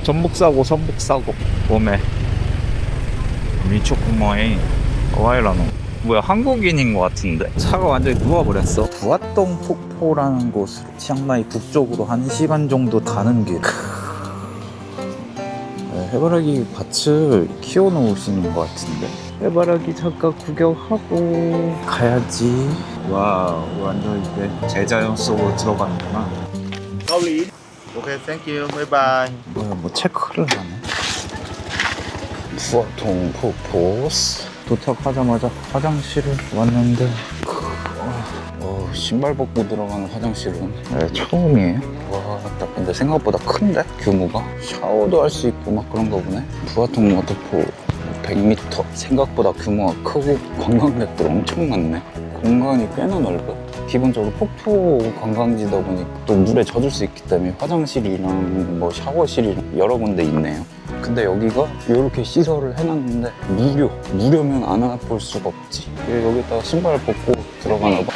전복 사고 선복 사고 봄에 미초쿠마에 와이라노 뭐야 한국인인 것 같은데 차가 완전히 누워버렸어. 부아동 폭포라는 곳으로 치앙마이 북쪽으로 1시간 정도 가는 길. 해바라기 밭을 키워놓으시는 것 같은데 해바라기 잠깐 구경하고 가야지. 와 완전 이제 제자연 속으로 들어가는구나. Slowly. Okay, thank you. Bye bye. 뭐야 뭐 체크를 하네. 부아동 폭포 도착하자마자 화장실을 왔는데 신발 벗고 들어가는 화장실은 처음이에요. 와, 딱 근데 생각보다 큰데? 규모가? 샤워도 할 수 있고 막 그런가 보네. 부아동 워터폴 100m. 생각보다 규모가 크고 관광객들 엄청 많네. 공간이 꽤나 넓어. 기본적으로 폭포 관광지다 보니까 또 물에 젖을 수 있기 때문에 화장실이랑 뭐 샤워실이랑 여러 군데 있네요. 근데 여기가 이렇게 시설을 해놨는데 무료면 안 와볼 수가 없지. 여기다가 신발 벗고 들어가나 봐.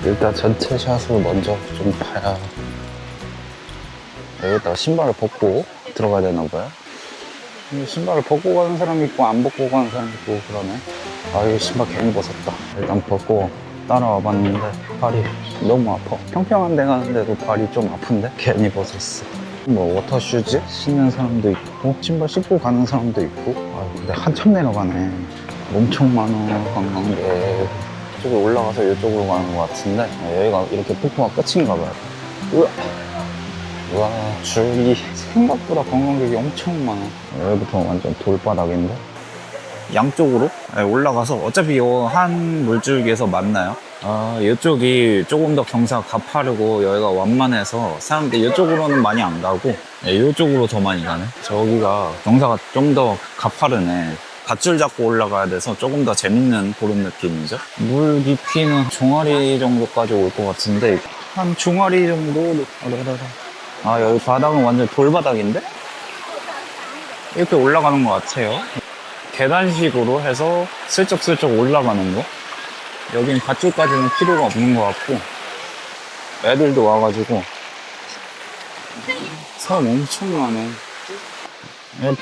일단 전체 샷을 먼저 좀 봐야. 여기다가 신발을 벗고 들어가야 되나 봐요. 신발을 벗고 가는 사람이 있고 안 벗고 가는 사람이 있고 그러네. 아, 이 신발 괜히 벗었다. 일단 벗고 따라와 봤는데 발이 너무 아파. 평평한 데 가는데도 발이 좀 아픈데 괜히 벗었어. 뭐 워터슈즈 신는 사람도 있고 신발 신고 가는 사람도 있고. 아, 근데 한참 내려가네. 엄청 많아 관광객. 이쪽에 올라가서 이쪽으로 가는 것 같은데 여기가 이렇게 폭포가 끝인가 봐요. 우와 줄이 생각보다 관광객이 엄청 많아. 여기부터 완전 돌바닥인데 양쪽으로 올라가서 어차피 이 한 물줄기에서 만나요. 이쪽이 조금 더 경사가 가파르고 여기가 완만해서 사람들이 이쪽으로는 많이 안 가고 이쪽으로 더 많이 가네. 저기가 경사가 좀 더 가파르네. 밧줄 잡고 올라가야 돼서 조금 더 재밌는 그런 느낌이죠. 물 깊이는 종아리 정도까지 올 것 같은데 한 종아리 정도. 여기 바닥은 완전 돌바닥인데 이렇게 올라가는 것 같아요. 계단식으로 해서 슬쩍슬쩍 올라가는 거. 여긴 밧줄까지는 필요가 없는 것 같고 애들도 와가지고 사람 엄청 많네.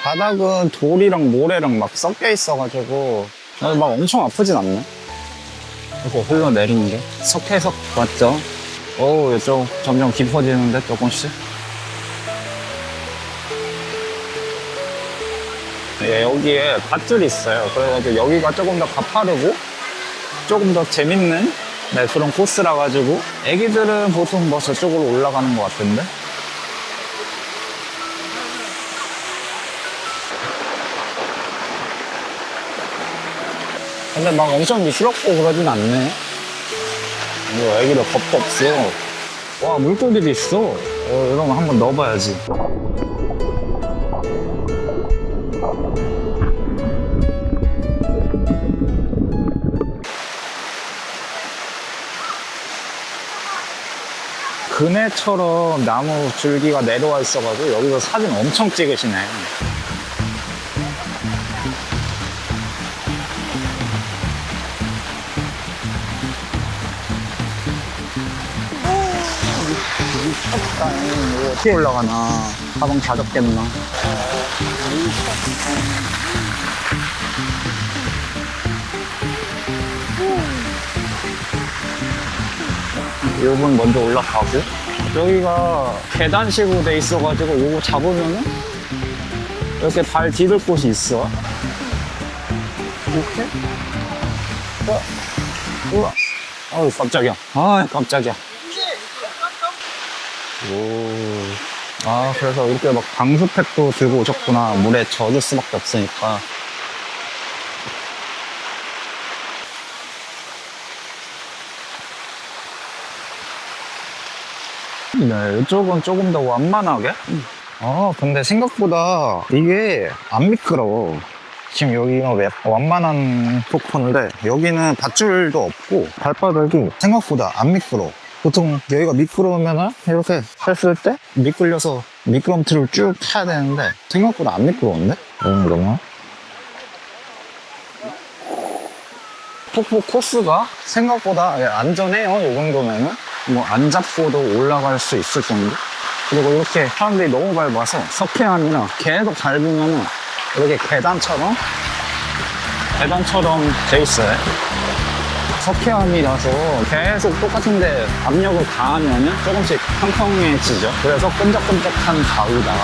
바닥은 돌이랑 모래랑 막 섞여 있어가지고 막 엄청 아프진 않네. 이렇게 흘러내리는 게 석회석 맞죠? 이쪽 점점 깊어지는데 조금씩. 여기에 밧줄이 있어요. 그래가지고 여기가 조금 더 가파르고 조금 더 재밌는 그런 코스라 가지고 애기들은 보통 뭐 저쪽으로 올라가는 것 같은데. 근데 막 엄청 미끄럽고 그러진 않네. 뭐 애기들 겁도 없어. 와 물고기도 있어. 이러면 한번 넣어봐야지. 그네처럼 나무 줄기가 내려와 있어가지고 여기서 사진 엄청 찍으시네. 이거 어떻게 올라가나. 가방 다 젖겠나. 요번 먼저 올라가고 여기가 계단식으로 돼 있어가지고 요거 잡으면은 이렇게 발 디딜 곳이 있어. 이렇게? 우와. 아유 깜짝이야. 깜짝이야. 그래서 이렇게 막 방수팩도 들고 오셨구나. 물에 젖을 수밖에 없으니까. 네, 이쪽은 조금 더 완만하게. 근데 생각보다 이게 안 미끄러워. 지금 여기가 완만한 폭포인데 여기는 밧줄도 없고 발바닥이 생각보다 안 미끄러워. 보통 여기가 미끄러우면 이렇게 했을 때 미끌려서 미끄럼틀을 쭉 타야 되는데 생각보다 안 미끄러운데? 그러면 폭포 코스가 생각보다 안전해요. 이 정도면은 뭐 안 잡고도 올라갈 수 있을 정도? 그리고 이렇게 사람들이 너무 밟아서 석회암이나 계속 밟으면은 이렇게 계단처럼 돼 있어요. 석회암이라서 계속 똑같은데 압력을 가하면은 조금씩 평평해지죠. 그래서 끈적끈적한 바위다.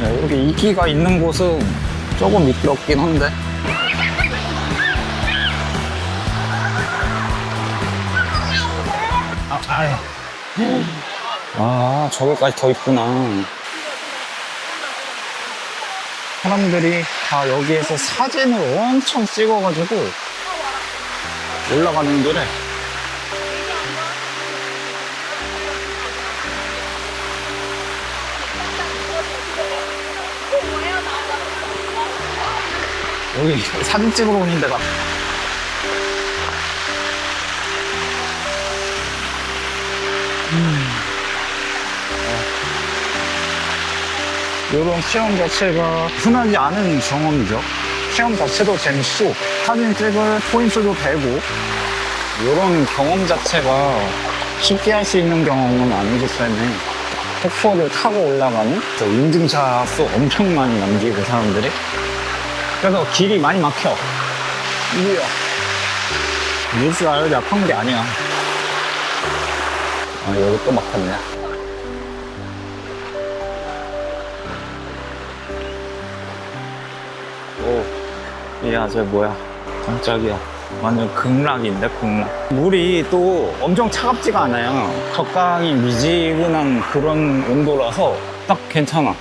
네, 이렇게 이끼가 있는 곳은 조금 미끄럽긴 한데. 저기까지 더 있구나. 사람들이 다 여기에서 사진을 엄청 찍어가지고 올라가는 길에 여기 사진 찍으러 오는 데가 이런 체험 자체가 흔하지 않은 경험이죠. 체험 자체도 재밌고 사진 찍을 포인트도 되고 이런 경험 자체가 쉽게 할 수 있는 경험은 아니기 때문에 폭포를 타고 올라가는 인증샷도 엄청 많이 남기고 사람들이 그래서 길이 많이 막혀. 이야 뉴스 아주 약한 게 아니야. 여기 또 막혔네. 이야, 저 뭐야. 깜짝이야. 완전 극락인데, 극락. 물이 또 엄청 차갑지가 않아요. 적당히 미지근한 그런 온도라서 딱 괜찮아.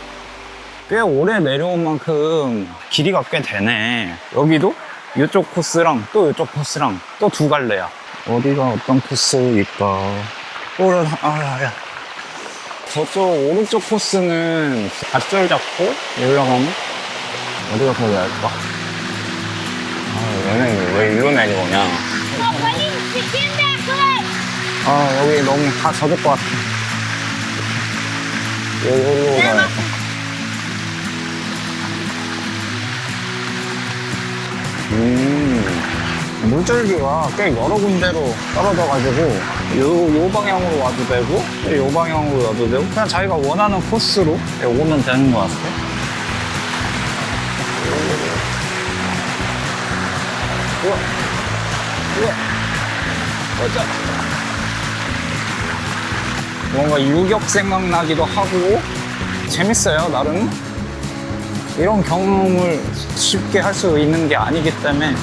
꽤 오래 내려온 만큼 길이가 꽤 되네. 여기도 이쪽 코스랑 또 이쪽 코스랑 또 두 갈래야. 어디가 어떤 코스일까? 야. 저쪽 오른쪽 코스는 밧줄 잡고 올라가면 어디가 더 나을까? 얘는 왜 일로 내려오냐? 여기 너무 다 젖을 것 같아. 여기로 가야겠다. 물줄기가 꽤 여러 군데로 떨어져가지고 요 방향으로 와도 되고 요 방향으로 와도 되고 그냥 자기가 원하는 코스로 오면 되는 것 같아. 우와. 맞아. 뭔가 유격 생각나기도 하고 재밌어요, 나름. 이런 경험을 쉽게 할 수 있는 게 아니기 때문에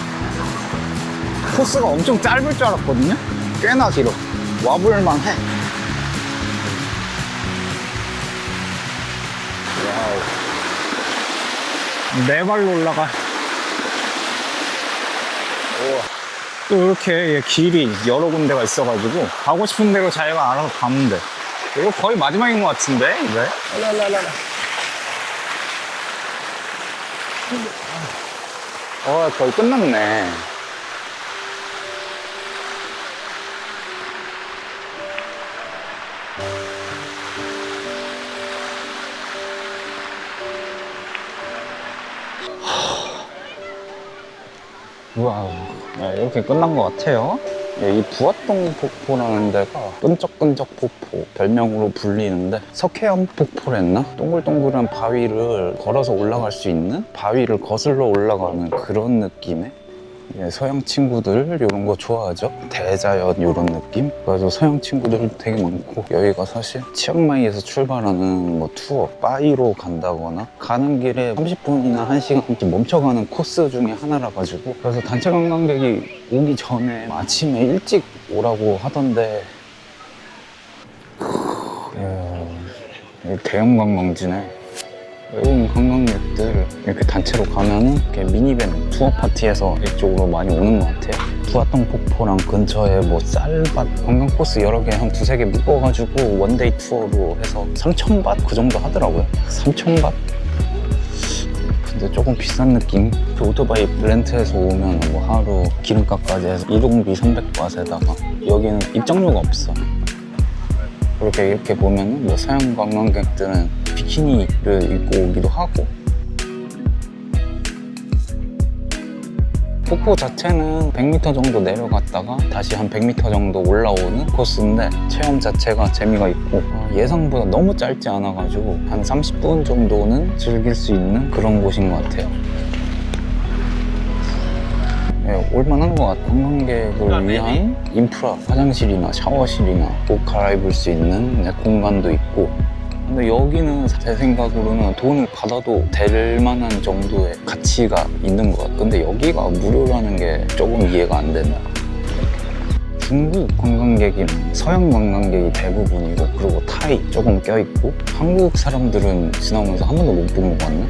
코스가 엄청 짧을 줄 알았거든요. 꽤나 길어. 와볼만 해. 와우. 네 발로 올라가. 우와. 또 이렇게 길이 여러 군데가 있어가지고 가고 싶은 대로 자기가 알아서 가면 돼. 이거 거의 마지막인 것 같은데? 네? 거의 끝났네. 우와, 이렇게 끝난 것 같아요. 이 부화동 폭포라는 데가 끈적끈적 폭포 별명으로 불리는데 석회암 폭포랬나? 동글동글한 바위를 걸어서 올라갈 수 있는? 바위를 거슬러 올라가는 그런 느낌의 서양 친구들 이런 거 좋아하죠. 대자연 이런 느낌. 그래서 서양 친구들 되게 많고 여기가 사실 치앙마이에서 출발하는 뭐 투어 빠이로 간다거나 가는 길에 30분이나 1시간씩 멈춰가는 코스 중에 하나라 가지고 그래서 단체 관광객이 오기 전에 아침에 일찍 오라고 하던데 대형 관광지네. 외국인 관광객들 이렇게 단체로 가면은 이렇게 미니밴 투어 파티에서 이쪽으로 많이 오는 것 같아요. 부화동 폭포랑 근처에 뭐 쌀밭 관광 코스 여러 개 한 두세 개 묶어가지고 원데이 투어로 해서 3,000밭 그 정도 하더라고요. 3,000밭? 근데 조금 비싼 느낌? 오토바이 렌트해서 오면 뭐 하루 기름값까지 해서 이동비 300밭에다가 여기는 입장료가 없어. 이렇게 보면은 뭐 서양 관광객들은 비키니를 입고 오기도 하고 폭포 자체는 100m 정도 내려갔다가 다시 한 100m 정도 올라오는 코스인데 체험 자체가 재미가 있고 예상보다 너무 짧지 않아가지고 한 30분 정도는 즐길 수 있는 그런 곳인 것 같아요. 네, 올만한 것 같아요. 관광객을 위한 인프라, 화장실이나 샤워실이나 옷 갈아입을 수 있는 공간도 있고, 근데 여기는 제 생각으로는 돈을 받아도 될 만한 정도의 가치가 있는 것 같아요. 근데 여기가 무료라는 게 조금 이해가 안 된다. 중국 관광객이랑 서양 관광객이 대부분이고, 그리고 타이 조금 껴있고, 한국 사람들은 지나오면서 한 번도 못 본 것 같네.